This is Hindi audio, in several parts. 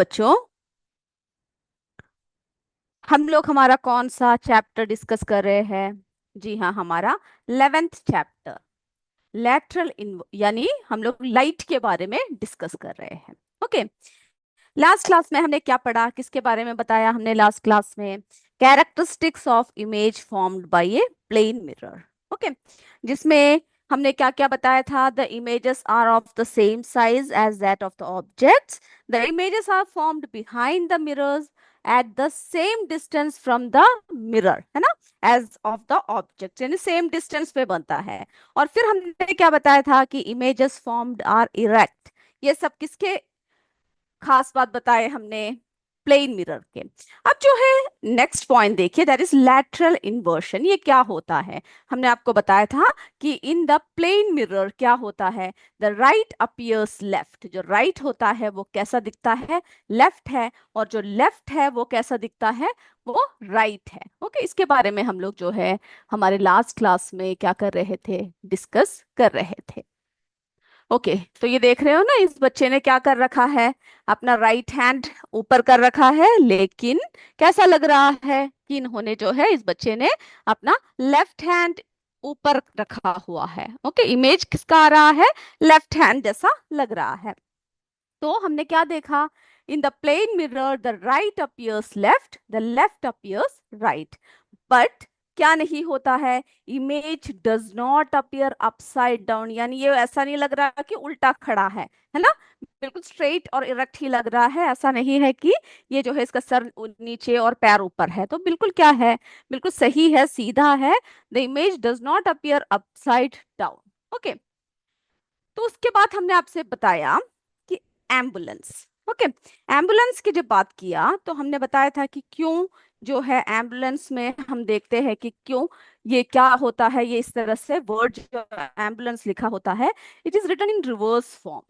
बच्चों, हम लोग हमारा कौन सा चैप्टर डिस्कस कर रहे हैं? जी हाँ, हमारा 11th चैप्टर लैटरल इन यानी हम लोग लाइट के बारे में डिस्कस कर रहे हैं। ओके। लास्ट क्लास में हमने क्या पढ़ा, किसके बारे में बताया हमने लास्ट क्लास में? Characteristics of image formed by a plane mirror. Okay. जिसमें हमने क्या क्या बताया था? The images are of the same size as that of the objects. The images are formed behind the mirrors at the same distance from the mirror, है ना, एज ऑफ द ऑब्जेक्ट, यानी सेम डिस्टेंस पे बनता है। और फिर हमने क्या बताया था कि इमेजेस फॉर्म्ड आर इरेक्ट। ये सब किसके खास बात बताए हमने? प्लेन मिरर के। अब जो है नेक्स्ट पॉइंट देखिए, दैट इज लैटरल इन्वर्शन। ये क्या होता है? हमने आपको बताया था कि इन द प्लेन मिरर क्या होता है? The right appears left. जो राइट होता है वो कैसा दिखता है? लेफ्ट है। और जो लेफ्ट है वो कैसा दिखता है? वो राइट है। ओके। इसके बारे में हम लोग जो है हमारे लास्ट क्लास में क्या कर रहे थे? डिस्कस कर रहे थे। ओके। तो ये देख रहे हो ना, इस बच्चे ने क्या कर रखा है? अपना राइट हैंड ऊपर कर रखा है, लेकिन कैसा लग रहा है कि इन्होंने जो है, इस बच्चे ने अपना लेफ्ट हैंड ऊपर रखा हुआ है। ओके। इमेज किसका आ रहा है? लेफ्ट हैंड जैसा लग रहा है। तो हमने क्या देखा? In the plane mirror the right appears left, the left appears right. But क्या नहीं होता है? Image does not appear upside down, यानी ये ऐसा नहीं लग रहा कि उल्टा खड़ा है ना? बिल्कुल स्ट्रेट और इरेक्ट ही लग रहा है। ऐसा नहीं है कि ये जो है इसका सर नीचे और पैर ऊपर है। तो बिल्कुल क्या है? बिल्कुल सही है, सीधा है। The image does not appear upside down. Okay. तो उसके बाद हमने आपसे बताया कि एम्बुलेंस। ओके। एम्बुलेंस की जब बात किया तो हमने बताया था कि क्यों जो है एम्बुलेंस में हम देखते हैं कि क्यों ये क्या होता है। ये इस तरह से वर्ड जो एम्बुलेंस लिखा होता है, it is written in reverse form,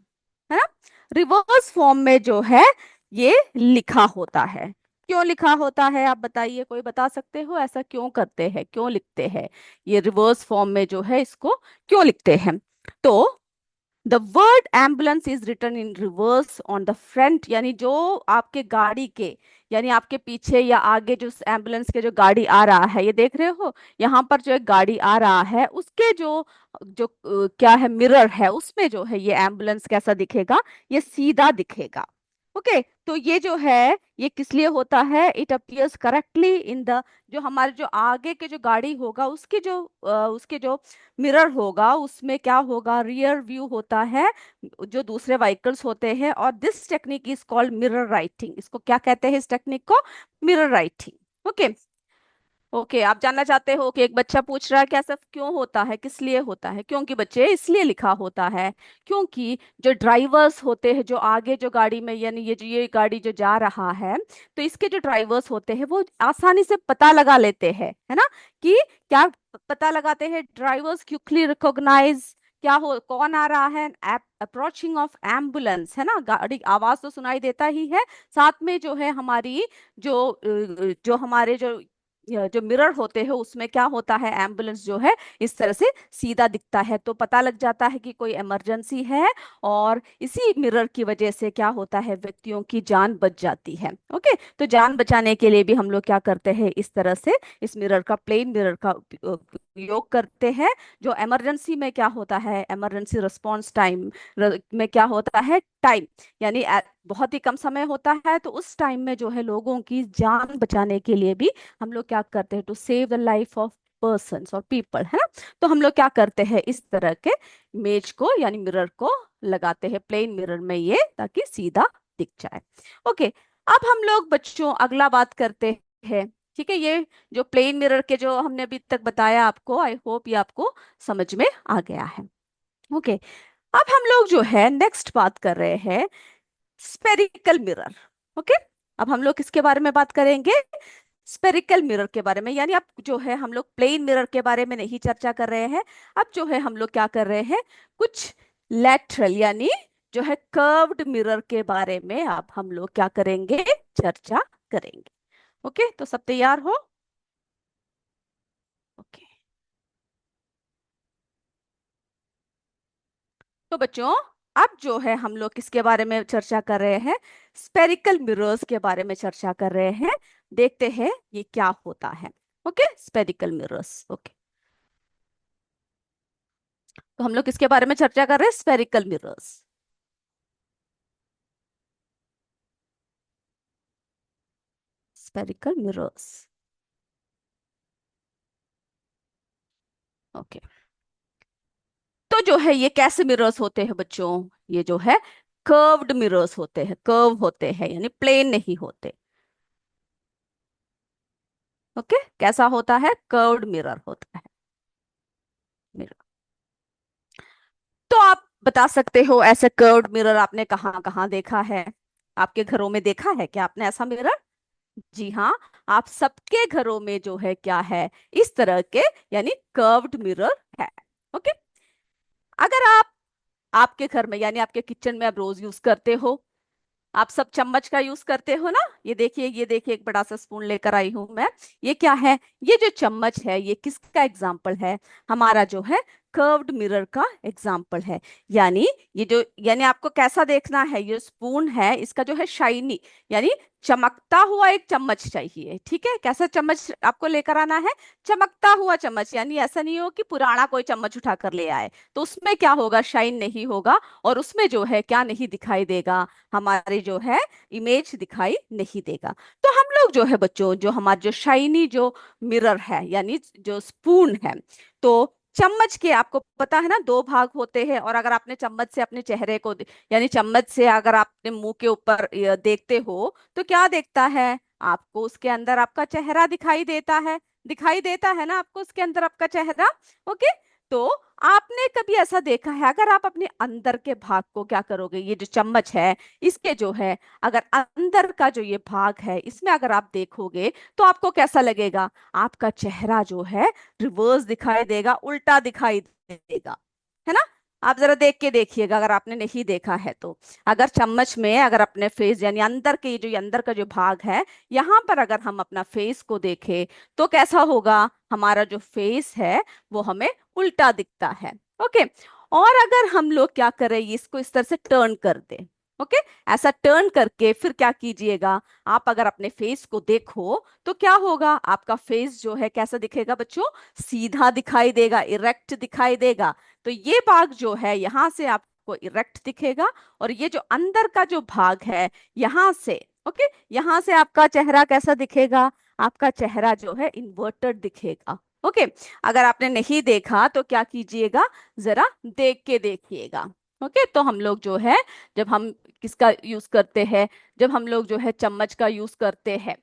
है ना? रिवर्स फॉर्म में जो है ये लिखा होता है। क्यों लिखा होता है आप बताइए, कोई बता सकते हो ऐसा क्यों करते हैं, क्यों लिखते हैं? ये रिवर्स फॉर्म में जो है इसको क्यों लिखते हैं? तो the word ambulance is written in reverse on the front, यानी जो आपके गाड़ी के, यानी आपके पीछे या आगे जो एम्बुलेंस के जो गाड़ी आ रहा है, ये देख रहे हो यहाँ पर जो एक गाड़ी आ रहा है, उसके जो जो क्या है, मिरर है, उसमें जो है ये एम्बुलेंस कैसा दिखेगा? ये सीधा दिखेगा। ओके। तो ये जो है ये किस लिए होता है? It appears correctly in the, जो हमारे जो आगे के जो गाड़ी होगा उसके जो मिरर होगा उसमें क्या होगा? रियर व्यू होता है जो दूसरे व्हीकल्स होते हैं। और this technique is called mirror writing. इसको क्या कहते हैं? इस टेक्निक को मिरर राइटिंग। ओके। ओके। आप जानना चाहते हो कि एक बच्चा पूछ रहा है कि ऐसा क्यों होता है, किस लिए होता है? क्योंकि बच्चे इसलिए लिखा होता है क्योंकि जो ड्राइवर्स होते हैं, जो आगे जो गाड़ी में, यानी ये गाड़ी जो जा रहा है, तो इसके जो ड्राइवर्स होते हैं वो आसानी से पता लगा लेते हैं, है ना, कि क्या पता लगाते हैं? ड्राइवर्स क्विकली रिकॉग्नाइज क्या हो, कौन आ रहा है? अप्रोचिंग ऑफ एम्बुलेंस, है ना? गाड़ी आवाज तो सुनाई देता ही है, साथ में जो है हमारी जो हमारे जो मिरर होते हैं उसमें क्या होता है? एम्बुलेंस जो है इस तरह से सीधा दिखता है, तो पता लग जाता है कि कोई इमरजेंसी है। और इसी मिरर की वजह से क्या होता है? व्यक्तियों की जान बच जाती है। ओके। तो जान बचाने के लिए भी हम लोग क्या करते हैं? इस तरह से इस मिरर का, प्लेन मिरर का उपयोग करते हैं। जो इमरजेंसी में क्या होता है? इमरजेंसी रिस्पॉन्स टाइम में क्या होता है? टाइम, यानी बहुत ही कम समय होता है, तो उस टाइम में जो है लोगों की जान बचाने के लिए भी हम लोग क्या करते हैं? To save the life of persons और पीपल, है ना? तो हम लोग क्या करते हैं? इस तरह के इमेज को यानी मिरर को लगाते हैं प्लेन मिरर में, ये ताकि सीधा दिख जाए। ओके। अब हम लोग बच्चों अगला बात करते हैं। ठीक है। ये जो प्लेन मिरर के जो हमने अभी तक बताया आपको, आई होप ये आपको समझ में आ गया है। ओके। अब हम लोग जो है नेक्स्ट बात कर रहे हैं स्पेरिकल मिरर। ओके। अब हम लोग किसके बारे में बात करेंगे? स्पेरिकल मिरर के बारे में। यानी अब जो है हम लोग प्लेन मिरर के बारे में नहीं चर्चा कर रहे हैं। अब जो है हम लोग क्या कर रहे हैं? कुछ लैटरल यानी जो है कर्व्ड मिरर के बारे में अब हम लोग क्या करेंगे? चर्चा करेंगे। ओके। तो सब तैयार हो? ओके। तो बच्चों अब जो है हम लोग किसके बारे में चर्चा कर रहे हैं? स्पेरिकल मिरर्स के बारे में चर्चा कर रहे हैं। देखते हैं ये क्या होता है। Okay, spherical mirrors. ओके, तो हम लोग किसके बारे में चर्चा कर रहे हैं? Spherical mirrors. Spherical mirrors. Okay, तो जो है ये कैसे मिरर्स होते हैं बच्चों? ये जो है कर्व्ड मिरर्स होते हैं, कर्व होते हैं, यानी प्लेन नहीं होते। ओके, कैसा होता है? कर्व्ड मिरर होता है। मिरर। तो आप बता सकते हो ऐसे कर्व्ड मिरर आपने कहाँ कहाँ देखा है? आपके घरों में देखा है क्या आपने ऐसा मिरर? जी हाँ, आप सबके घरों में जो है क्या है, इस तरह के यानी कर्व्ड मिरर है। ओके, अगर आप आपके घर में यानी आपके किचन में आप रोज यूज करते हो, आप सब चम्मच का यूज करते हो ना। ये देखिए, ये देखिए, एक बड़ा सा स्पून लेकर आई हूं मैं। ये क्या है? ये जो चम्मच है ये किसका एग्जाम्पल है? हमारा जो है कर्व्ड मिरर का एग्जाम्पल है। यानी ये जो, यानी आपको कैसा देखना है, ये स्पून है इसका जो है शाइनी, यानी चमकता हुआ एक चम्मच चाहिए। ठीक है, कैसा चम्मच आपको लेकर आना है? चमकता हुआ चम्मच, यानी ऐसा नहीं हो कि पुराना कोई चम्मच उठा कर ले आए, तो उसमें क्या होगा, शाइन नहीं होगा, और उसमें जो है क्या नहीं दिखाई देगा, हमारी जो है इमेज दिखाई नहीं देगा। तो हम लोग जो है बच्चों, जो हमारा जो शाइनी जो मिरर है यानी जो स्पून है, तो चम्मच के आपको पता है ना दो भाग होते हैं, और अगर आपने चम्मच से अपने चेहरे को यानी चम्मच से अगर आपने मुंह के ऊपर देखते हो तो क्या देखता है? आपको उसके अंदर आपका चेहरा दिखाई देता है। दिखाई देता है ना आपको उसके अंदर आपका चेहरा। ओके, तो आपने कभी ऐसा देखा है, अगर आप अपने अंदर के भाग को क्या करोगे, ये जो चम्मच है इसके जो है अगर अंदर का जो ये भाग है इसमें अगर आप देखोगे तो आपको कैसा लगेगा? आपका चेहरा जो है रिवर्स दिखाई देगा, उल्टा दिखाई देगा, है ना। आप जरा देख के देखिएगा अगर आपने नहीं देखा है तो। अगर चम्मच में अगर अपने फेस यानी अंदर के जो ये अंदर का जो भाग है, यहाँ पर अगर हम अपना फेस को देखें तो कैसा होगा? हमारा जो फेस है वो हमें उल्टा दिखता है। ओके, और अगर हम लोग क्या करें, इसको इस तरह से टर्न कर दें। ओके, ऐसा टर्न करके फिर क्या कीजिएगा, आप अगर अपने फेस को देखो तो क्या होगा? आपका फेस जो है कैसा दिखेगा बच्चों? सीधा दिखाई देगा, इरेक्ट दिखाई देगा। तो ये भाग जो है यहाँ से आपको इरेक्ट दिखेगा, और ये जो अंदर का जो भाग है यहाँ से, ओके, यहाँ से आपका चेहरा कैसा दिखेगा? आपका चेहरा जो है इन्वर्टेड दिखेगा। ओके, अगर आपने नहीं देखा तो क्या कीजिएगा, जरा देख के देखिएगा। ओके, तो हम लोग जो है जब हम किसका यूज करते हैं, जब हम लोग जो है चम्मच का यूज करते हैं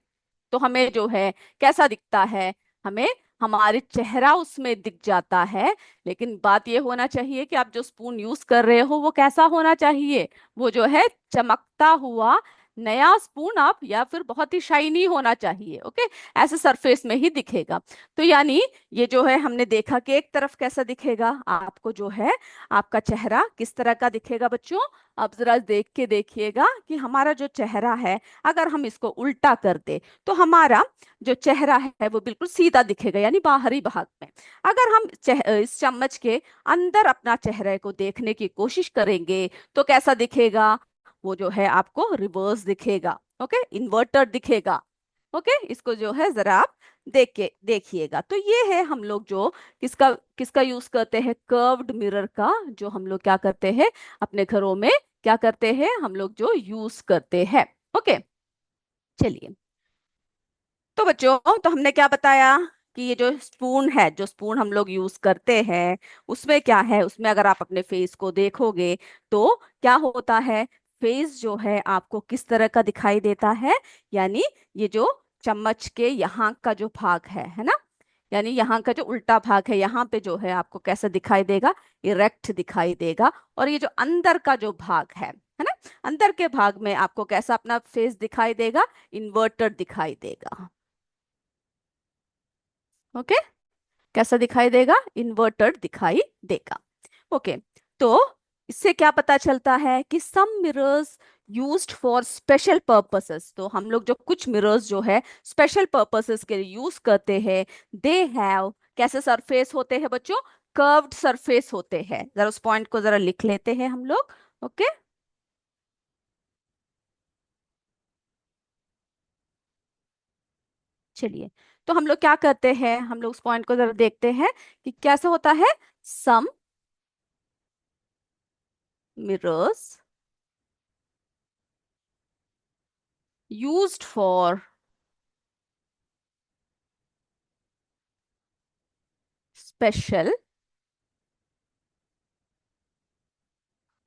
तो हमें जो है कैसा दिखता है? हमें हमारे चेहरा उसमें दिख जाता है। लेकिन बात ये होना चाहिए कि आप जो स्पून यूज कर रहे हो वो कैसा होना चाहिए? वो जो है चमकता हुआ नया स्पून आप, या फिर बहुत ही शाइनी होना चाहिए। ओके, ऐसे सरफेस में ही दिखेगा। तो यानी ये जो है हमने देखा कि एक तरफ कैसा दिखेगा आपको, जो है आपका चेहरा किस तरह का दिखेगा बच्चों। अब जरा देख के देखिएगा कि हमारा जो चेहरा है अगर हम इसको उल्टा कर दे तो हमारा जो चेहरा है वो बिल्कुल सीधा दिखेगा, यानी बाहरी भाग में। अगर हम इस चम्मच के अंदर अपना चेहरे को देखने की कोशिश करेंगे तो कैसा दिखेगा? वो जो है आपको रिवर्स दिखेगा। ओके, इन्वर्टर दिखेगा। ओके, इसको जो है जरा आप देख के देखिएगा। तो ये है हम लोग जो किसका किसका यूज करते हैं, कर्व्ड मिरर का, जो हम लोग क्या करते हैं अपने घरों में, क्या करते हैं हम लोग जो यूज करते हैं। ओके, चलिए। तो बच्चों, तो हमने क्या बताया कि ये जो स्पून है, जो स्पून हम लोग यूज करते हैं, उसमें क्या है, उसमें अगर आप अपने फेस को देखोगे तो क्या होता है? फेस जो है आपको किस तरह का दिखाई देता है? यानी ये जो चम्मच के यहाँ का जो भाग है ना, यानी यहाँ का जो उल्टा भाग है, यहाँ पे जो है आपको कैसा दिखाई देगा? इरेक्ट दिखाई देगा। और ये जो अंदर का जो भाग है ना, अंदर के भाग में आपको कैसा अपना फेस दिखाई देगा? इन्वर्टेड दिखाई देगा। ओके, कैसा दिखाई देगा? इन्वर्टेड दिखाई देगा। ओके, तो इससे क्या पता चलता है कि some mirrors used for special purposes, तो हम लोग जो कुछ मिरर्स जो है स्पेशल पर्पसेस के लिए यूज करते हैं, दे हैव कैसे सरफेस होते हैं बच्चों? कर्व्ड सरफेस होते हैं। जरा उस पॉइंट को जरा लिख लेते हैं हम लोग। ओके, चलिए, तो हम लोग क्या करते हैं, हम लोग उस पॉइंट को जरा देखते हैं कि कैसे होता है। Some mirrors used for special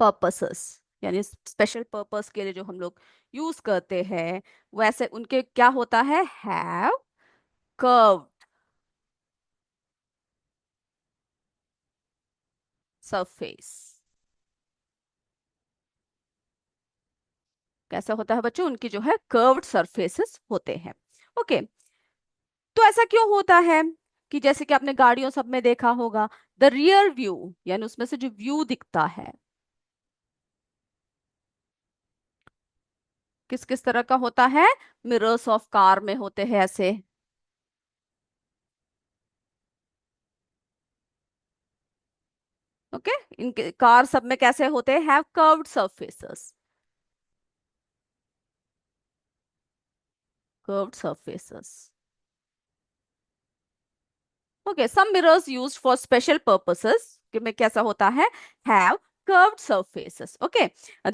purposes, यानी स्पेशल पर्पस के लिए जो हम लोग यूज करते हैं, वैसे उनके क्या होता है, हैव कर्व्ड सरफेस। कैसा होता है बच्चों, उनकी जो है कर्व्ड सरफेसेस होते हैं। ओके, तो ऐसा क्यों होता है कि जैसे कि आपने गाड़ियों सब में देखा होगा, द रियर व्यू यानी उसमें से जो व्यू दिखता है किस किस तरह का होता है, मिरर्स ऑफ कार में होते हैं ऐसे। ओके, इनके कार सब में कैसे होते हैं, have curved surfaces, curved surfaces. Okay, some mirrors used for special purposes कि में कैसा होता है, have curved surfaces. Okay,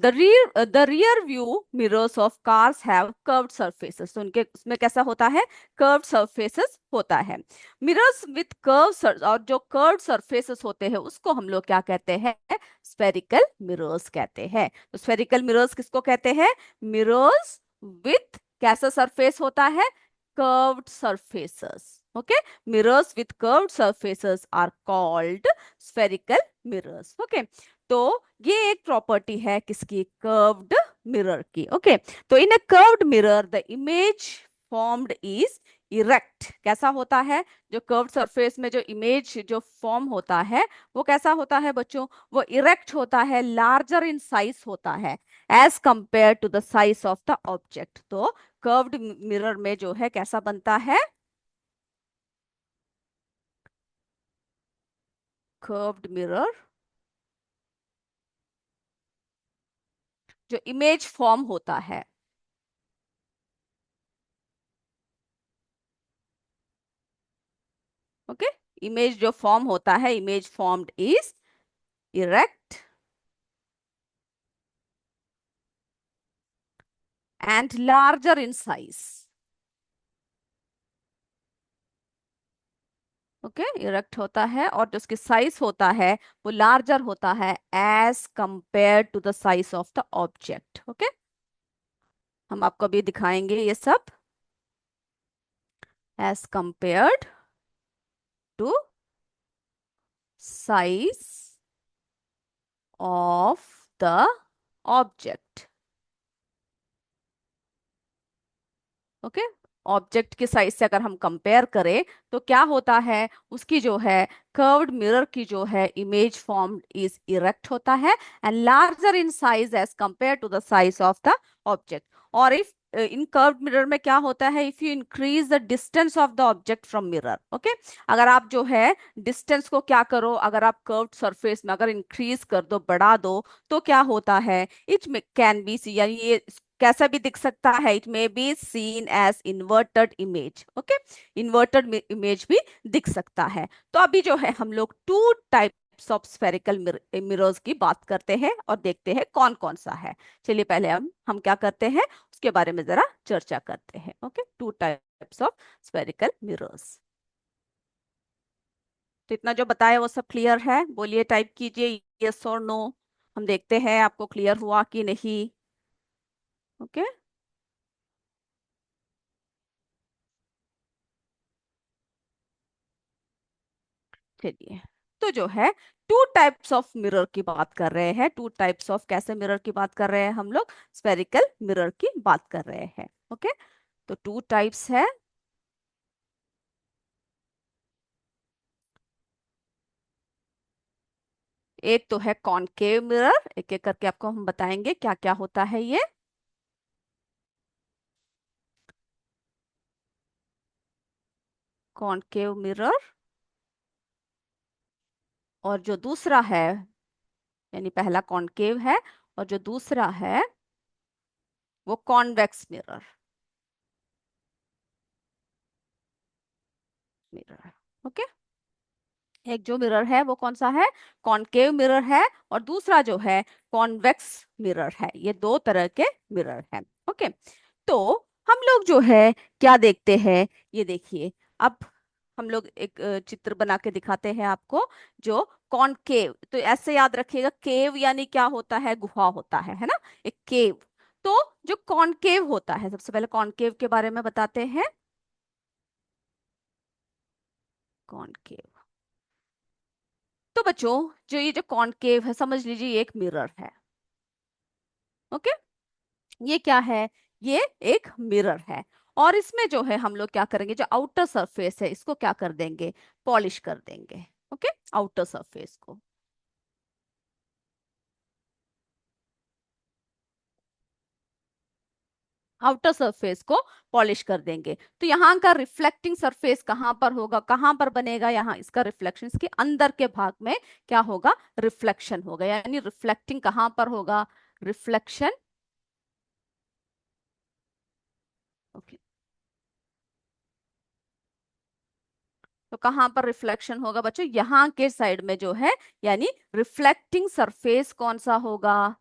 the rear view mirrors of cars have curved surfaces. तो उनके उसमें कैसा होता है, curved surfaces होता है। mirrors with और जो curved surfaces होते हैं उसको हम लोग क्या कहते हैं, spherical mirrors कहते हैं। तो spherical mirrors किसको कहते हैं, mirrors with कैसा surface होता है, curved surfaces. Okay, mirrors with curved surfaces are called spherical mirrors. Okay, तो ये एक प्रॉपर्टी है किसकी, कर्व्ड मिरर की। ओके, तो in a curved mirror the image formed is erect. कैसा होता है, जो कर्व्ड सरफेस में जो इमेज जो फॉर्म होता है वो कैसा होता है बच्चों, वो इरेक्ट होता है, लार्जर इन साइज होता है as compare to the size of the object. तो कर्व्ड मिरर में जो है कैसा बनता है, कर्व्ड मिरर जो इमेज फॉर्म होता है, ओके, इमेज जो फॉर्म होता है, image formed is erect and larger in size. Okay, erect होता है और जो उसकी साइज होता है वो लार्जर होता है as compare to the size of the object. Okay, हम आपको अभी दिखाएंगे ये सब, as compared to size of the object. Okay, object की साइज से अगर हम कंपेयर करें तो क्या होता है, उसकी जो है कर्व्ड मिरर की जो है इमेज फॉर्म इज इरेक्ट होता है and larger in size as compare to the size of the object. और इफ इन कर्व्ड मिरर में क्या होता है, if you increase the distance of the object from mirror, okay, अगर आप जो है डिस्टेंस को क्या करो, अगर आप कर्व्ड सरफेस में अगर इंक्रीज कर दो, बढ़ा दो, तो क्या होता है, इट कैन बी सी, यानी ये कैसा भी दिख सकता है, it may be seen as inverted image. Okay, inverted image भी दिख सकता है। तो अभी जो है हम लोग two types of spherical mirrors की बात करते हैं और देखते हैं कौन कौन सा है। चलिए पहले हम क्या करते हैं उसके बारे में जरा चर्चा करते हैं। Okay, two types of spherical mirrors. तो इतना जो बताया वो सब क्लियर है, बोलिए, टाइप कीजिए यस और नो, हम देखते हैं आपको क्लियर हुआ कि नहीं। ओके, चलिए, तो जो है टू टाइप्स ऑफ मिरर की बात कर रहे हैं, टू टाइप्स ऑफ कैसे मिरर की बात कर रहे हैं हम लोग, स्फेरिकल मिरर की बात कर रहे हैं। ओके, तो टू टाइप्स है, एक तो है कॉनकेव मिरर, एक एक करके आपको हम बताएंगे क्या क्या होता है ये। कॉनकेव मिरर, और जो दूसरा है, यानी पहला कॉनकेव है और जो दूसरा है वो कॉन्वेक्स मिरर। मिरर। ओके, एक जो मिरर है वो कौन सा है, कॉनकेव मिरर है, और दूसरा जो है कॉन्वेक्स मिरर है। ये दो तरह के मिरर हैं। ओके, तो हम लोग जो है क्या देखते हैं, ये देखिए। अब हम लोग एक चित्र बना के दिखाते हैं आपको। जो कॉनकेव, तो ऐसे याद रखिएगा, केव यानी क्या होता है, गुहा होता है ना, एक केव। तो जो कॉनकेव होता है, सबसे पहले कॉनकेव के बारे में बताते हैं। कॉनकेव, तो बच्चों जो ये जो कॉनकेव है, समझ लीजिए ये एक मिरर है। ओके, ये क्या है, ये एक मिरर है। और इसमें जो है हम लोग क्या करेंगे, जो आउटर सरफेस है इसको क्या कर देंगे, पॉलिश कर देंगे। ओके, आउटर सरफेस को। आउटर सरफेस को पॉलिश कर देंगे। तो यहाँ का रिफ्लेक्टिंग सरफेस कहाँ पर होगा, कहाँ पर बनेगा, यहाँ इसका रिफ्लेक्शन, इसके अंदर के भाग में क्या होगा, रिफ्लेक्शन होगा। यानी रिफ्लेक्टिंग कहाँ पर होगा, रिफ्लेक्शन। ओके, तो कहाँ पर रिफ्लेक्शन होगा बच्चों, यहाँ के साइड में जो है, यानी रिफ्लेक्टिंग सरफेस कौन सा होगा,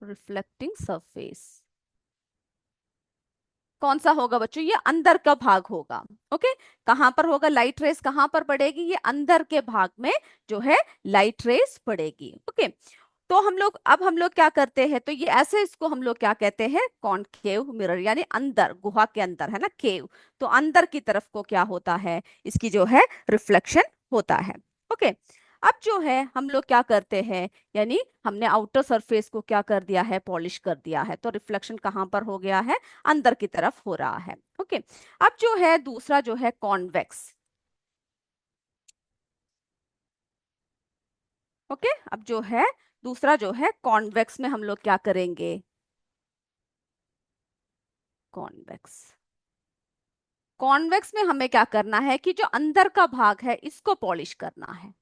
रिफ्लेक्टिंग सरफेस कौन सा होगा बच्चों, ये अंदर का भाग होगा। ओके, कहां पर होगा, लाइट रेस कहां पर पड़ेगी, ये अंदर के भाग में जो है लाइट रेस पड़ेगी। ओके, तो हम लोग, अब हम लोग क्या करते हैं, तो ये ऐसे, इसको हम लोग क्या कहते हैं, कॉनकेव मिरर, यानी अंदर, गुहा के अंदर है ना केव, तो अंदर की तरफ को क्या होता है, इसकी जो है रिफ्लेक्शन होता है। ओके, अब जो है हम लोग क्या करते हैं, यानी हमने आउटर सरफेस को क्या कर दिया है, पॉलिश कर दिया है, तो रिफ्लेक्शन कहाँ पर हो गया है, अंदर की तरफ हो रहा है। ओके, अब जो है दूसरा जो है कॉन्वेक्स। ओके, अब जो है दूसरा जो है कॉन्वेक्स में हम लोग क्या करेंगे, कॉन्वेक्स, कॉन्वेक्स में हमें क्या करना है कि जो अंदर का भाग है इसको पॉलिश करना है।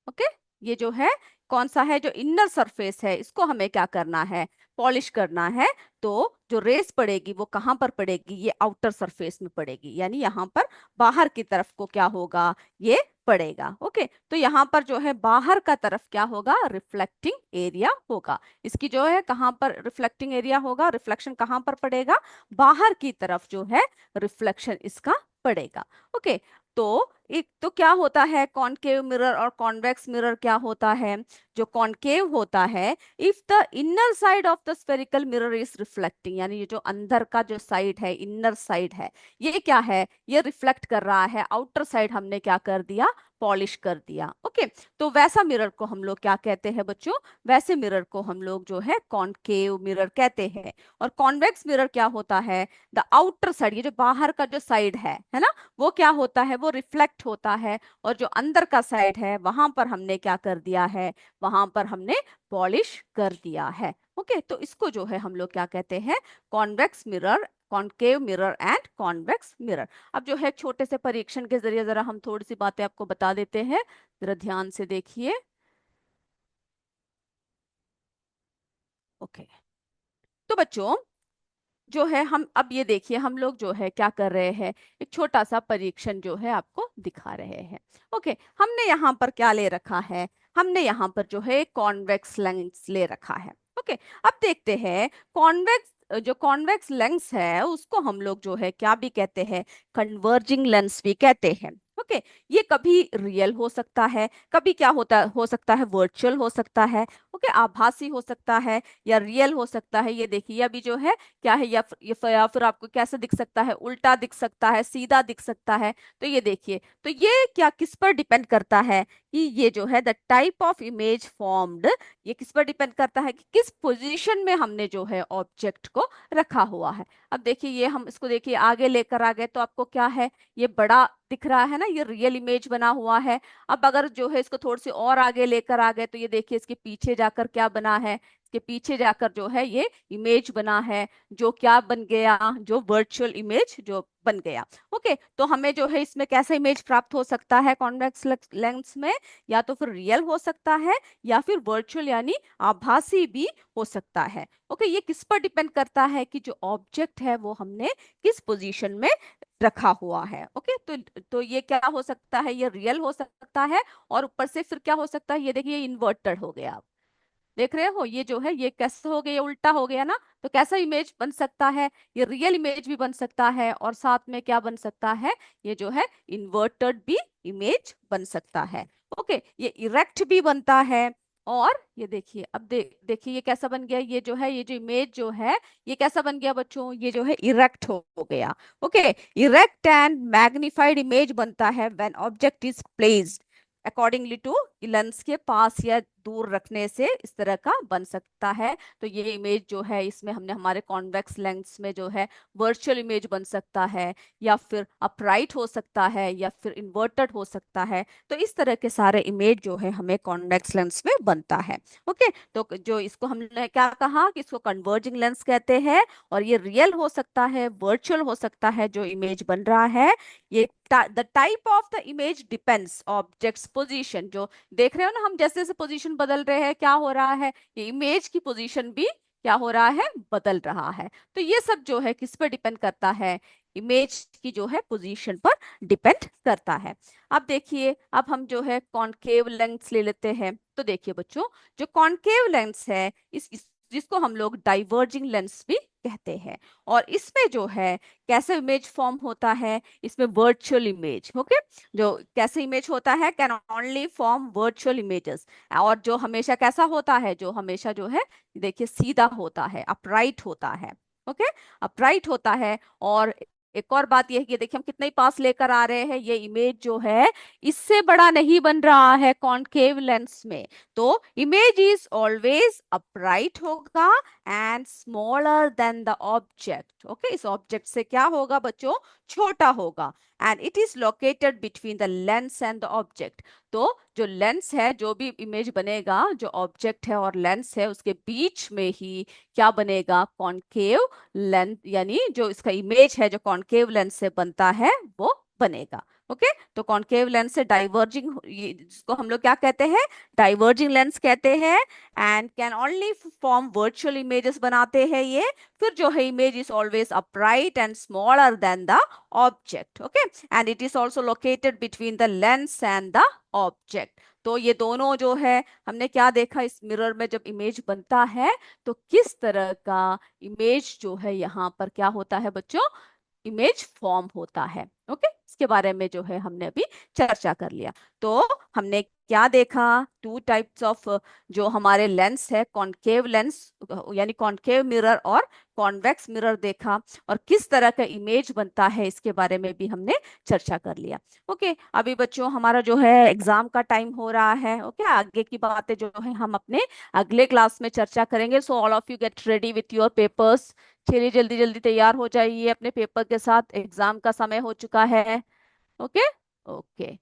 ओके, ये जो है कौन सा है, जो इनर सरफेस है इसको हमें क्या करना है, पॉलिश करना है। तो जो रेस पड़ेगी वो कहाँ पर पड़ेगी, ये आउटर सरफेस में पड़ेगी, यानी यहाँ पर बाहर की तरफ को क्या होगा, ये पड़ेगा। ओके, तो यहाँ पर जो है बाहर का तरफ क्या होगा, रिफ्लेक्टिंग एरिया होगा। इसकी जो है कहाँ पर रिफ्लेक्टिंग एरिया होगा, रिफ्लेक्शन कहाँ पर पड़ेगा, बाहर की तरफ जो है रिफ्लेक्शन इसका पड़ेगा। ओके, तो एक तो क्या होता है कॉनकेव मिरर और कॉन्वेक्स मिरर, क्या होता है, जो कॉनकेव होता है, if the inner side of the spherical mirror is reflecting, यानी ये जो अंदर का जो साइड है, इनर साइड है, ये क्या है, ये रिफ्लेक्ट कर रहा है, आउटर साइड हमने क्या कर दिया, पॉलिश कर दिया। ओके, तो वैसा मिरर को हम लोग क्या कहते हैं बच्चों, वैसे मिरर को हम लोग जो है कॉनकेव मिरर कहते हैं। और कॉन्वेक्स मिरर क्या होता है, द आउटर साइड, ये जो बाहर का जो साइड है ना, वो क्या होता है, वो रिफ्लेक्ट होता है, और जो अंदर का साइड है वहां पर हमने क्या कर दिया है, वहां पर हमने पॉलिश कर दिया है। ओके, तो इसको जो है हम लोग क्या कहते हैं, convex mirror, concave mirror and convex mirror. अब जो है एक छोटे से परीक्षण के जरिए जरा हम थोड़ी सी बातें आपको बता देते हैं, जरा ध्यान से देखिए। ओके, तो बच्चों जो है हम अब ये देखिए, हम लोग जो है क्या कर रहे हैं, एक छोटा सा परीक्षण जो है आपको दिखा रहे हैं। ओके, हमने यहाँ पर क्या ले रखा है, हमने यहाँ पर जो है कॉन्वेक्स लेंस ले रखा है। ओके, अब देखते हैं कॉन्वेक्स, जो कॉन्वेक्स लेंस है उसको हम लोग जो है क्या भी कहते हैं, कन्वर्जिंग लेंस भी कहते हैं। ओके, ये कभी रियल हो सकता है, कभी क्या होता हो सकता है, वर्चुअल हो सकता है, ओके, आभासी हो सकता है, या रियल हो सकता है। ये देखिए अभी जो है क्या है, या फिर आपको कैसे दिख सकता है, उल्टा दिख सकता है, सीधा दिख सकता है। तो ये देखिए, तो ये क्या किस पर डिपेंड करता है, कि ये जो है the type of image formed, ये किस पर डिपेंड करता है कि किस पोजीशन में हमने जो है ऑब्जेक्ट को रखा हुआ है। अब देखिए ये हम इसको देखिए आगे लेकर आ गए, तो आपको क्या है, ये बड़ा दिख रहा है ना, ये रियल इमेज बना हुआ है। अब अगर जो है इसको थोड़ी सी और आगे लेकर आ गए, तो ये देखिए इसके पीछे जाकर क्या बना है, के पीछे जाकर जो है ये इमेज बना है, जो क्या बन गया, जो वर्चुअल इमेज जो बन गया। ओके, तो हमें जो है इसमें कैसा इमेज प्राप्त हो सकता है कॉन्वेक्स लेंस में, या तो फिर रियल हो सकता है या फिर वर्चुअल यानी आभासी भी हो सकता है। ओके, ये किस पर डिपेंड करता है कि जो ऑब्जेक्ट है वो हमने किस पोजीशन में रखा हुआ है। ओके, तो ये क्या हो सकता है, ये रियल हो सकता है, और ऊपर से फिर क्या हो सकता है, ये देखिए इन्वर्टेड हो गया। देख रहे हो ये जो है ये कैसे हो गया, ये उल्टा हो गया ना। तो कैसा इमेज बन सकता है, ये रियल इमेज भी बन सकता है, और साथ में क्या बन सकता है, ये जो है इन्वर्टेड भी इमेज बन सकता है। ओके, ये इरेक्ट भी बनता है। और ये देखिए, अब देखिए ये कैसा बन गया, ये जो है ये जो इमेज जो है ये कैसा बन गया बच्चों, ये जो है इरेक्ट हो गया। Okay, erect and magnified image बनता है when object is placed accordingly to lens के पास या दूर रखने से इस तरह का बन सकता है। तो ये इमेज जो है इसमें हमने हमारे कॉन्वेक्स लेंस में जो है वर्चुअल इमेज बन सकता है, या फिर अपराइट हो सकता है, या फिर इन्वर्टेड हो सकता है। तो इस तरह के सारे इमेज जो है हमें कॉन्वेक्स लेंस में बनता है। ओके, तो जो इसको हमने क्या कहा कि इसको कन्वर्जिंग लेंस कहते हैं, और ये रियल हो सकता है, वर्चुअल हो सकता है जो इमेज बन रहा है। ये the type of the image depends objects position, जो देख रहे हो ना हम, जैसे जैसे पोजीशन बदल रहे हैं क्या हो रहा है, ये इमेज की पोजीशन भी क्या हो रहा है, बदल रहा है। तो ये सब जो है किस पर डिपेंड करता है, इमेज की जो है पोजीशन पर डिपेंड करता है। अब देखिए, अब हम जो है कॉनकेव लेंस ले लेते हैं। तो देखिए बच्चों, जो कॉनकेव लेंस है जिसको हम लोग डाइवर्जिंग लेंस भी कहते हैं, और इसमें जो है कैसे इमेज फॉर्म होता है, इसमें वर्चुअल इमेज। ओके, जो कैसे इमेज होता है, can only form virtual images, और जो हमेशा कैसा होता है, जो हमेशा जो है देखिए सीधा होता है, अपराइट होता है। ओके, अपराइट होता है। और एक और बात यह है कि देखिए हम कितने ही पास लेकर आ रहे हैं, ये इमेज जो है इससे बड़ा नहीं बन रहा है कॉनकेव लेंस में। तो इमेज इज ऑलवेज अपराइट होगा and smaller than the object. Okay, इस ऑब्जेक्ट से क्या होगा बच्चों, छोटा होगा, and it is located between the lens and the object. तो जो लेंस है, जो भी इमेज बनेगा, जो ऑब्जेक्ट है और लेंस है उसके बीच में ही क्या बनेगा, कॉनकेव लेंस, यानी जो इसका इमेज है जो कॉनकेव लेंस से बनता है वो बनेगा। ओके, तो कॉनकेव लेंस से डाइवर्जिंग, जिसको हम लोग क्या कहते हैं, डाइवर्जिंग लेंस कहते हैं, and can only form virtual images बनाते हैं ये। फिर जो है image is always upright and smaller than the object. Okay, and it is also located between the lens and the object. तो ये दोनों जो है हमने क्या देखा, इस मिरर में जब इमेज बनता है तो किस तरह का इमेज जो है यहाँ पर क्या होता है बच्चों, इमेज फॉर्म होता है। ओके, इसके बारे में जो है हमने अभी चर्चा कर लिया। तो हमने क्या देखा, टू टाइप्स ऑफ जो हमारे लेंस है, कॉनकेव लेंस यानी कॉनकेव मिरर और कॉन्वेक्स मिरर देखा, और किस तरह का इमेज बनता है इसके बारे में भी हमने चर्चा कर लिया। ओके, अभी बच्चों हमारा जो है एग्जाम का टाइम हो रहा है। ओके, आगे की बातें जो है हम अपने अगले क्लास में चर्चा करेंगे। So all of you get ready with your papers. चलिए जल्दी जल्दी तैयार हो जाइए अपने पेपर के साथ, एग्जाम का समय हो चुका है। ओके, ओके,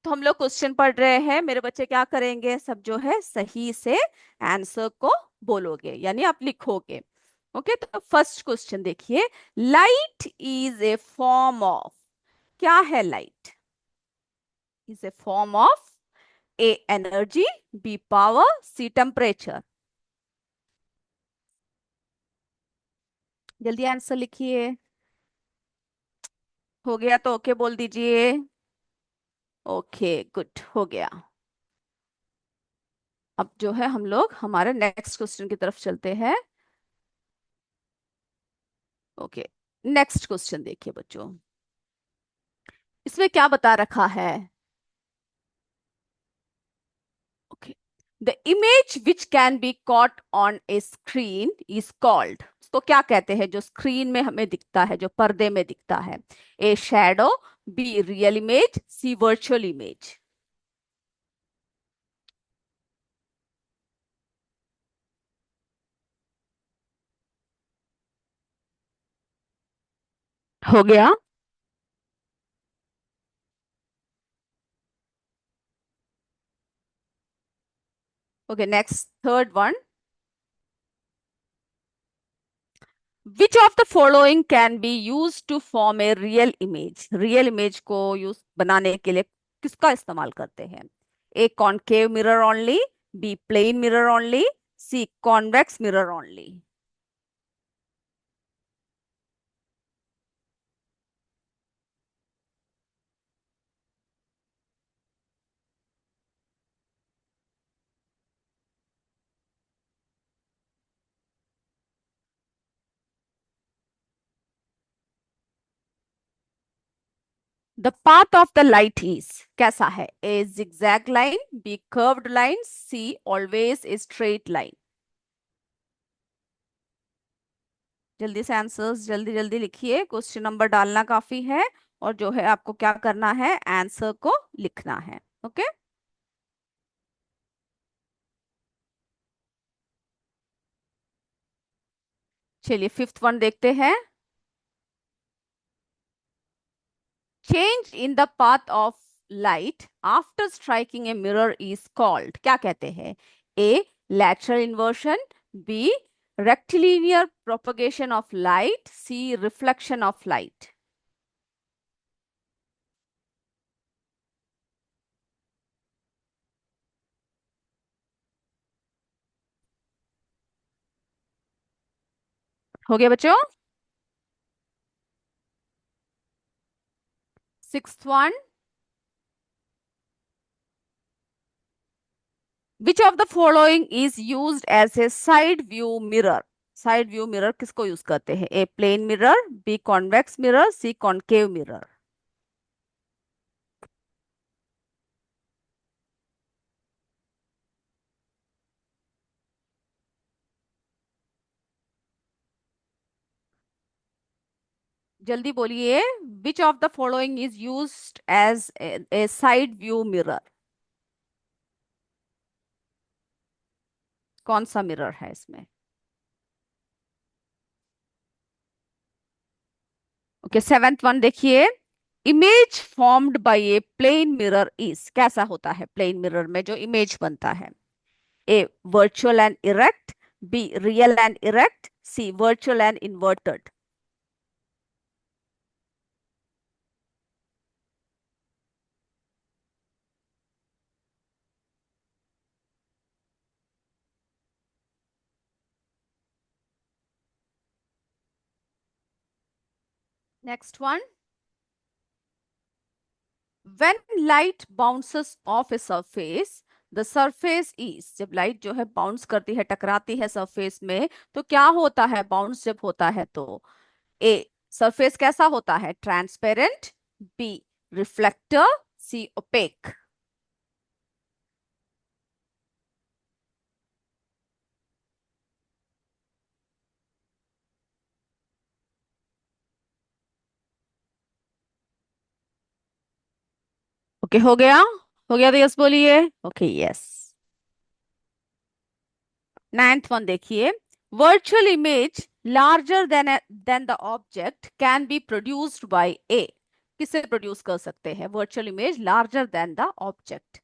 तो हम लोग क्वेश्चन पढ़ रहे हैं। मेरे बच्चे क्या करेंगे, सब जो है सही से आंसर को बोलोगे, यानी आप लिखोगे। ओके, तो फर्स्ट क्वेश्चन देखिए, light is a form of, क्या है light, is a form of a energy, B power, C temperature. जल्दी आंसर लिखिए। हो गया तो ओके बोल दीजिए। ओके, गुड, हो गया। अब जो है हम लोग हमारे नेक्स्ट क्वेश्चन की तरफ चलते हैं। ओके, नेक्स्ट क्वेश्चन देखिए बच्चों, इसमें क्या बता रखा है। Okay, the image which can be caught on A screen is called, तो क्या कहते हैं जो स्क्रीन में हमें दिखता है, जो पर्दे में दिखता है, A shadow, B real image, C virtual image. हो गया। Okay, next third one, which of the following can be use to form a real image? Real image को यूज बनाने के लिए किसका इस्तेमाल करते हैं? A concave mirror only, B plane mirror only, C convex mirror only. The path of the light is, कैसा है? A zigzag line, B curved line, C always a straight line. जल्दी से आंसर्स जल्दी जल्दी लिखिए, क्वेश्चन नंबर डालना काफी है और जो है आपको क्या करना है, आंसर को लिखना है। ओके, चलिए फिफ्थ वन देखते हैं। Change in the path of light after striking a mirror is called, क्या कहते हैं? A lateral inversion, B rectilinear propagation of light, C reflection of light. हो गया बच्चों? Sixth one, which of the following is used as a side view mirror? Side view mirror किसको यूज करते हैं? A plane mirror, B convex mirror, C concave mirror. जल्दी बोलिए, which of the following is used as a side view mirror? कौन सा मिरर है इसमें? ओके, सेवेंथ वन देखिए। Image formed by a plane mirror is, कैसा होता है प्लेन मिरर में जो इमेज बनता है? A virtual and erect, B real and erect, C virtual and inverted. Next one, when light bounces off a surface, the surface is, जब लाइट जो है बाउंस करती है, टकराती है सरफेस में, तो क्या होता है बाउंस जब होता है तो? ए सरफेस कैसा होता है? Transparent, B reflector, C opaque. Okay, हो गया? हो गया तो यस बोलिए। Okay, yes. नाइन्थ वन देखिए। Virtual image larger than the object can be produced by a, किसे प्रोड्यूस कर सकते हैं virtual image larger than the object?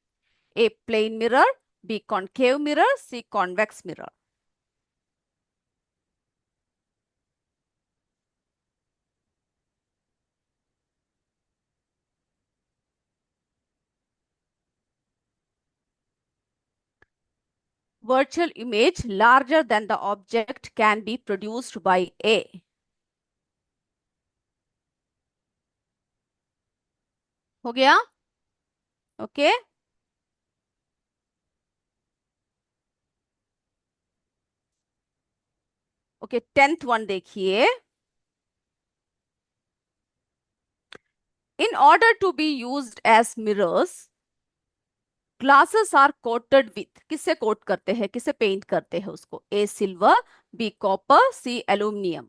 A plane mirror, B concave mirror, C convex mirror. virtual image larger than the object can be produced by A। हो गया? ओके, ओके, टेंथ वन देखिए। In order to be used as mirrors, glasses are coated with, किससे कोट करते हैं, किसे पेंट करते हैं उसको? A silver, B copper, C aluminium.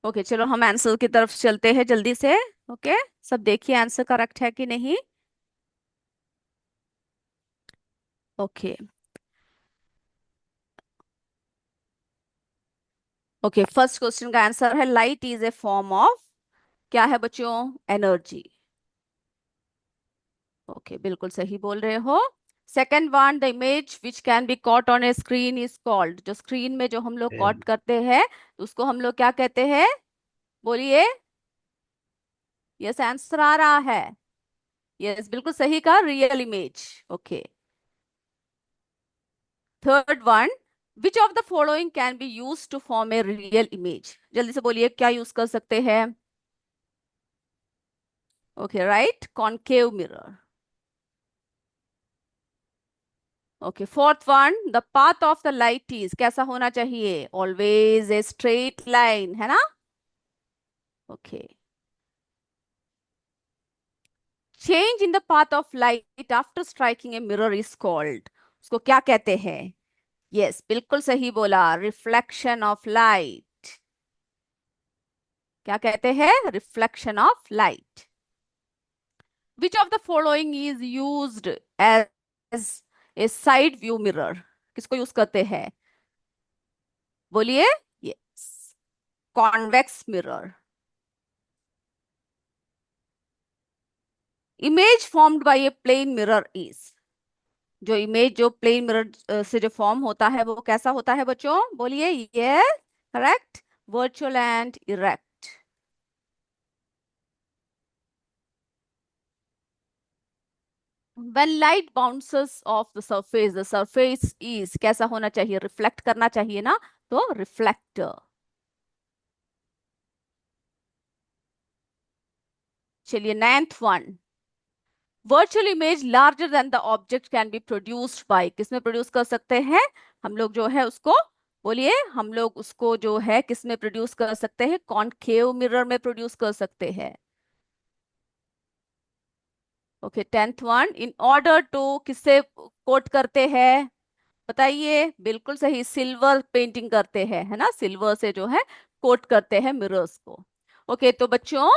Okay, चलो हम आंसर की तरफ चलते हैं जल्दी से। ओके, सब देखिए आंसर करेक्ट है कि नहीं। ओके, ओके, फर्स्ट क्वेश्चन का आंसर है light is a form of, क्या है बच्चों? एनर्जी। ओके। ओके, बिल्कुल सही बोल रहे हो। Second one, the image which can be caught on A screen is called. जो स्क्रीन में जो हम लोग कॉट करते हैं तो उसको हम लोग क्या कहते हैं? बोलिए। यस, आंसर आ रहा है। यस, बिल्कुल सही कहा, real image. Okay. Third one, which of the following can be use to form a real image. जल्दी से बोलिए, क्या यूज कर सकते हैं? Okay, right, concave mirror. Okay, fourth one, the path of the light is, कैसा होना चाहिए? ऑलवेज ए स्ट्रेट लाइन, है ना? Okay. Change in the path of light after striking a mirror is called, उसको क्या कहते हैं? यस, बिल्कुल सही बोला, रिफ्लेक्शन ऑफ लाइट। क्या कहते हैं? Reflection of light. Which of the following is used as a side view mirror, किसको यूज करते हैं? बोलिए। Yes, convex mirror. Image formed by a plane mirror is, जो इमेज जो प्लेन मिरर से जो फॉर्म होता है वो कैसा होता है बच्चों? बोलिए। ये correct, virtual and erect. when light bounces off the surface is, कैसा होना चाहिए? रिफ्लेक्ट करना चाहिए ना, तो रिफ्लेक्टर। चलिए, ninth one, virtual image larger than the object can be produced bye, किसमें प्रोड्यूस कर सकते हैं हम लोग जो है उसको? बोलिए। हम लोग उसको जो है किस में प्रोड्यूस कर सकते हैं? कॉनकेव मिरर में प्रोड्यूस कर सकते हैं। Okay, tenth one, in order to, किससे कोट करते हैं? बताइए। बिल्कुल सही, सिल्वर पेंटिंग करते हैं, है ना, सिल्वर से जो है कोट करते हैं मिरर्स को। ओके, तो बच्चों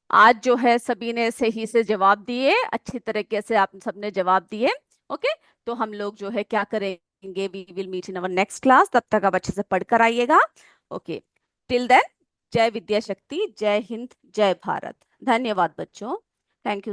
आज जो है सभी ने सही से जवाब दिए, अच्छी तरीके से आप सबने जवाब दिए। ओके, तो हम लोग जो है क्या करेंगे, we will meet in our next class, तब तक आप अच्छे से पढ़कर आइएगा। ओके, टिल देन, जय विद्या शक्ति, जय हिंद, जय भारत। धन्यवाद बच्चों। Thank you.